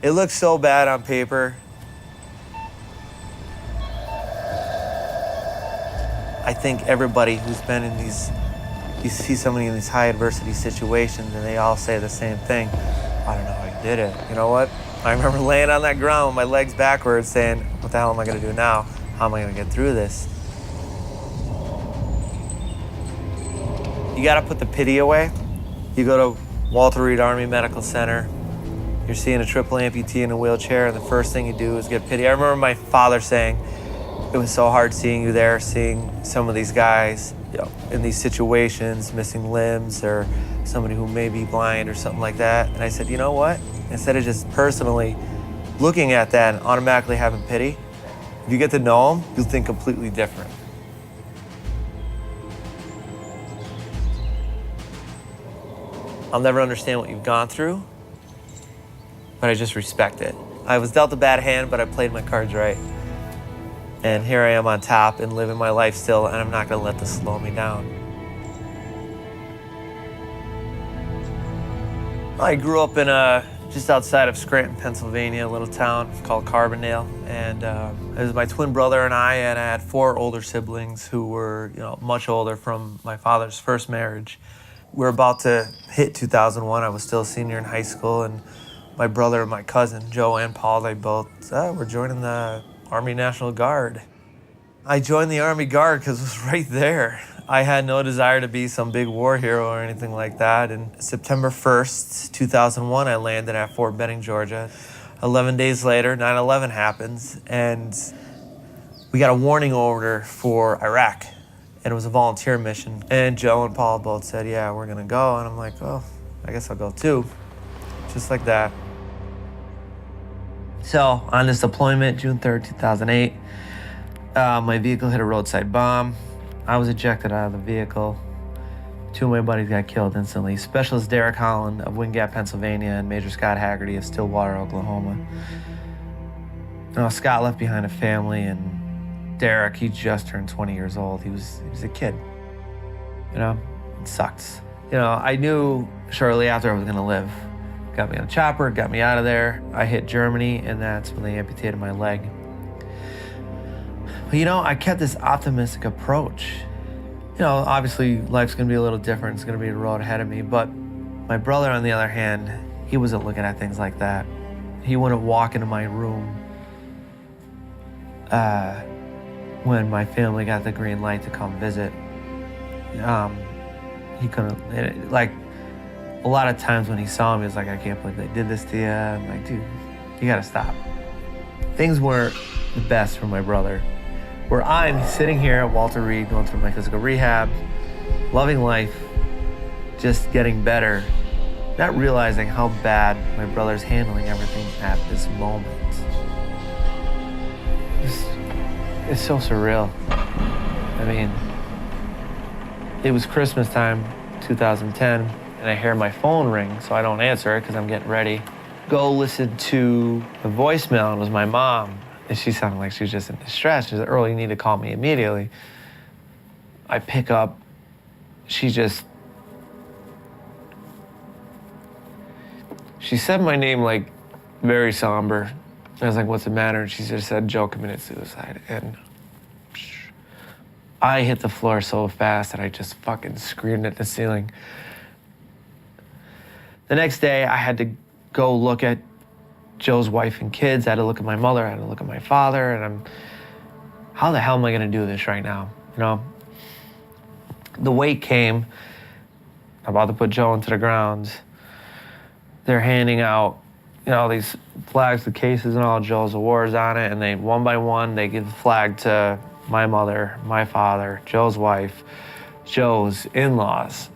It looks so bad on paper. I think everybody who's been in these, you see somebody in these high adversity situations and they all say the same thing. I don't know how you did it. You know what? I remember laying on that ground with my legs backwards saying, what the hell am I gonna do now? How am I gonna get through this? You gotta put the pity away. You go to Walter Reed Army Medical Center, you're seeing a triple amputee in a wheelchair, and the first thing you do is get pity. I remember my father saying, it was so hard seeing you there, seeing some of these guys, you know, in these situations, missing limbs or somebody who may be blind or something like that. And I said, you know what? Instead of just personally looking at that and automatically having pity, if you get to know them, you'll think completely different. I'll never understand what you've gone through, but I just respect it. I was dealt a bad hand, but I played my cards right. And here I am on top and living my life still, and I'm not gonna let this slow me down. I grew up in just outside of Scranton, Pennsylvania, a little town called Carbondale. And it was my twin brother and I had 4 older siblings who were, you know, much older from my father's first marriage. We were about to hit 2001. I was still a senior in high school, and my brother and my cousin, Joe and Paul, they both were joining the Army National Guard. I joined the Army Guard because it was right there. I had no desire to be some big war hero or anything like that. And September 1st, 2001, I landed at Fort Benning, Georgia. 11 days later, 9/11 happens, and we got a warning order for Iraq. And it was a volunteer mission. And Joe and Paul both said, yeah, we're gonna go. And I'm like, oh, I guess I'll go too. Just like that. So on this deployment, June 3rd, 2008, my vehicle hit a roadside bomb. I was ejected out of the vehicle. 2 of my buddies got killed instantly. Specialist Derek Holland of Wind Gap, Pennsylvania, and Major Scott Haggerty of Stillwater, Oklahoma. Scott left behind a family, and Derek, he just turned 20 years old. He was a kid. You know, it sucks. You know, I knew shortly after I was gonna live. Got me on a chopper, got me out of there. I hit Germany, and that's when they amputated my leg. But you know, I kept this optimistic approach. You know, obviously life's gonna be a little different. It's gonna be a road ahead of me. But my brother, on the other hand, he wasn't looking at things like that. He wouldn't walk into my room when my family got the green light to come visit. He couldn't, like, a lot of times when he saw me, he was like, I can't believe they did this to you. I'm like, dude, you gotta stop. Things weren't the best for my brother. Where I'm sitting here at Walter Reed, going through my physical rehab, loving life, just getting better, not realizing how bad my brother's handling everything at this moment. It's so surreal. I mean, it was Christmas time, 2010, and I hear my phone ring, so I don't answer it because I'm getting ready. Go listen to the voicemail, and it was my mom. And she sounded like she was just in distress. She said, Earl, you need to call me immediately. I pick up, she said my name like very somber. I was like, what's the matter? And she just said, Joe committed suicide. And I hit the floor so fast that I just fucking screamed at the ceiling. The next day, I had to go look at Joe's wife and kids. I had to look at my mother. I had to look at my father. And how the hell am I gonna do this right now? You know, the wake came. I'm about to put Joe into the ground. They're handing out, you know, these flags, the cases and all Joe's awards on it. And they, one by one, they give the flag to my mother, my father, Joe's wife, Joe's in-laws,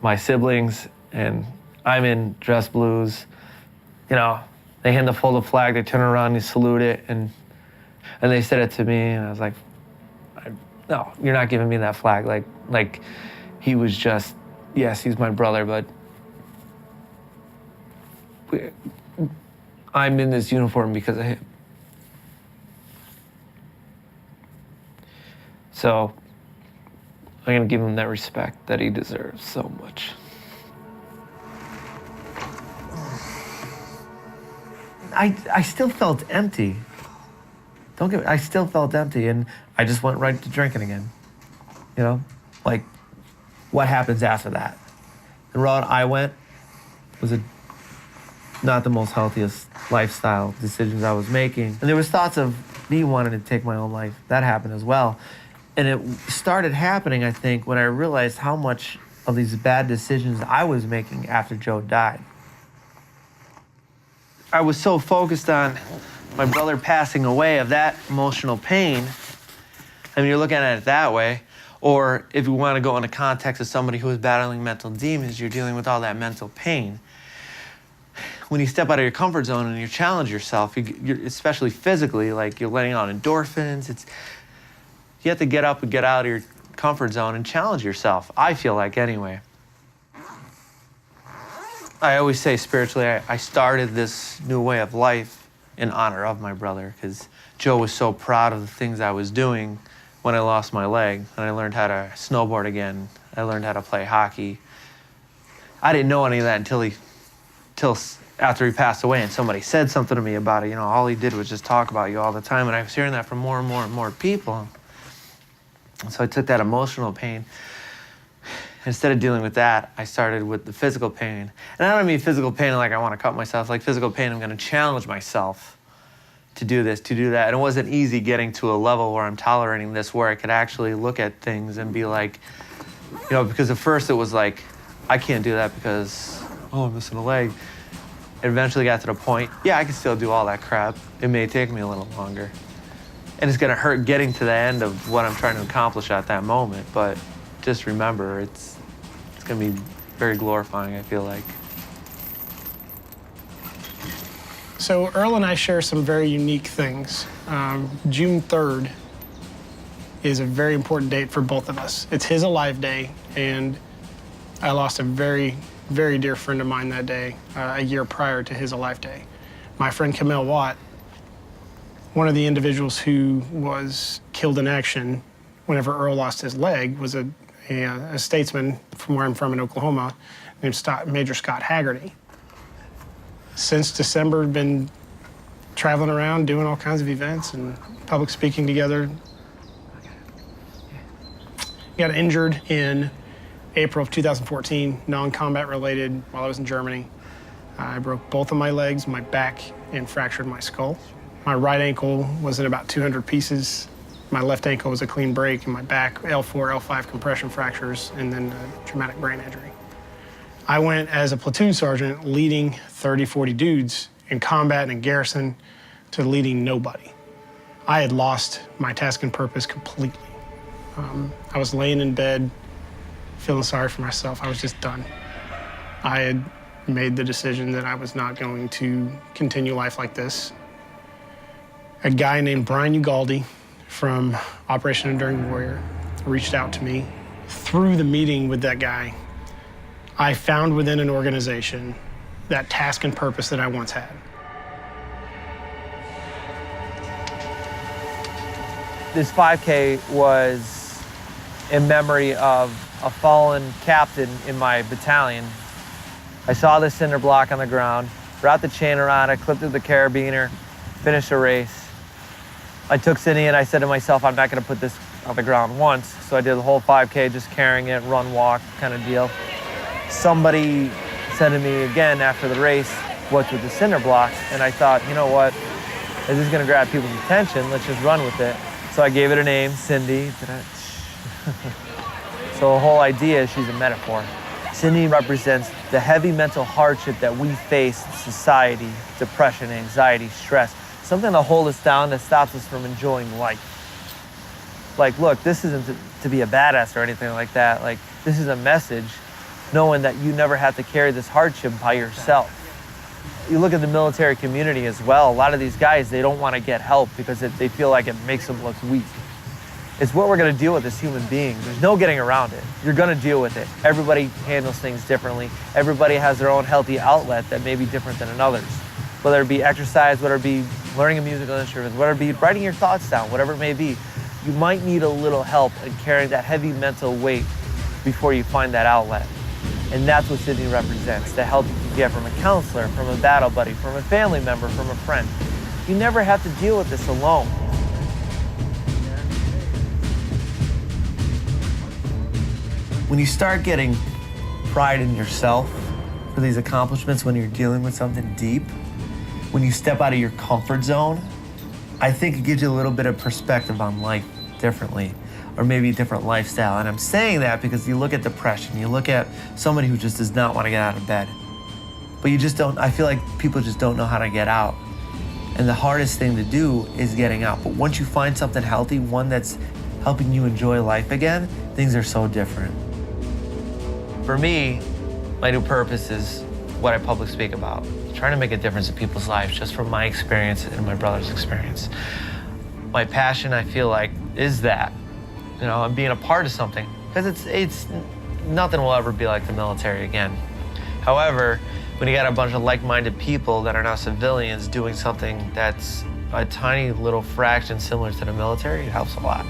my siblings, and I'm in dress blues. You know, they hand the folded flag, they turn around, they salute it, and they said it to me, and I was like, no, you're not giving me that flag. Like he was just, yes, he's my brother, but I'm in this uniform because of him. So I'm gonna give him that respect that he deserves so much. I still felt empty. Don't get me, I still felt empty, and I just went right to drinking again. You know, like, what happens after that? The road I went was not the most healthiest lifestyle decisions I was making. And there was thoughts of me wanting to take my own life. That happened as well. And it started happening, I think, when I realized how much of these bad decisions I was making after Joe died. I was so focused on my brother passing away of that emotional pain. I mean, you're looking at it that way. Or if you want to go into context of somebody who is battling mental demons, you're dealing with all that mental pain. When you step out of your comfort zone and you challenge yourself, you're, especially physically, like you're letting out endorphins. You have to get up and get out of your comfort zone and challenge yourself, I feel like, anyway. I always say spiritually, I started this new way of life in honor of my brother, because Joe was so proud of the things I was doing when I lost my leg, and I learned how to snowboard again. I learned how to play hockey. I didn't know any of that until after he passed away, and somebody said something to me about it. You know, all he did was just talk about you all the time, and I was hearing that from more and more and more people. And so I took that emotional pain. Instead of dealing with that, I started with the physical pain. And I don't mean physical pain like I want to cut myself. Like physical pain, I'm going to challenge myself to do this, to do that. And it wasn't easy getting to a level where I'm tolerating this, where I could actually look at things and be like, you know, because at first it was like, I can't do that because, oh, I'm missing a leg. It eventually got to the point, yeah, I can still do all that crap. It may take me a little longer. And it's going to hurt getting to the end of what I'm trying to accomplish at that moment. But just remember, it's going to be very glorifying, I feel like. So Earl and I share some very unique things. June 3rd is a very important date for both of us. It's his alive day, and I lost a very, very dear friend of mine that day, a year prior to his alive day. My friend Camille Watt, one of the individuals who was killed in action whenever Earl lost his leg, was a statesman from where I'm from in Oklahoma named Major Scott Haggerty. Since December, been traveling around, doing all kinds of events and public speaking together. Got injured in April of 2014, non-combat related, while I was in Germany. I broke both of my legs, my back, and fractured my skull. My right ankle was in about 200 pieces. My left ankle was a clean break, and my back, L4, L5 compression fractures, and then a traumatic brain injury. I went as a platoon sergeant leading 30, 40 dudes in combat and in garrison to leading nobody. I had lost my task and purpose completely. I was laying in bed, feeling sorry for myself. I was just done. I had made the decision that I was not going to continue life like this. A guy named Brian Ugaldi from Operation Enduring Warrior reached out to me. Through the meeting with that guy, I found within an organization that task and purpose that I once had. This 5K was in memory of a fallen captain in my battalion. I saw this cinder block on the ground, wrapped the chain around it, clipped it with the carabiner, finished the race. I took Cindy and I said to myself, I'm not gonna put this on the ground once. So I did the whole 5K, just carrying it, run, walk kind of deal. Somebody said to me again after the race, what's with the cinder block? And I thought, you know what? This is gonna grab people's attention, let's just run with it. So I gave it a name, Cindy. So the whole idea is she's a metaphor. Cindy represents the heavy mental hardship that we face in society, depression, anxiety, stress, something to hold us down that stops us from enjoying life. Like, look, this isn't to be a badass or anything like that. Like, this is a message knowing that you never have to carry this hardship by yourself. You look at the military community as well. A lot of these guys, they don't want to get help because they feel like it makes them look weak. It's what we're going to deal with as human beings. There's no getting around it. You're going to deal with it. Everybody handles things differently. Everybody has their own healthy outlet that may be different than another's. Whether it be exercise, whether it be learning a musical instrument, whether it be writing your thoughts down, whatever it may be, you might need a little help in carrying that heavy mental weight before you find that outlet. And that's what Sydney represents, the help you can get from a counselor, from a battle buddy, from a family member, from a friend. You never have to deal with this alone. When you start getting pride in yourself for these accomplishments, when you're dealing with something deep, when you step out of your comfort zone, I think it gives you a little bit of perspective on life differently, or maybe a different lifestyle. And I'm saying that because you look at depression, you look at somebody who just does not want to get out of bed, but you just don't, I feel like people just don't know how to get out. And the hardest thing to do is getting out. But once you find something healthy, one that's helping you enjoy life again, things are so different. For me, my new purpose is what I public speak about, trying to make a difference in people's lives just from my experience and my brother's experience. My passion, I feel like, is that, you know, I'm being a part of something, because it's nothing will ever be like the military again. However, when you got a bunch of like-minded people that are now civilians doing something that's a tiny little fraction similar to the military, it helps a lot.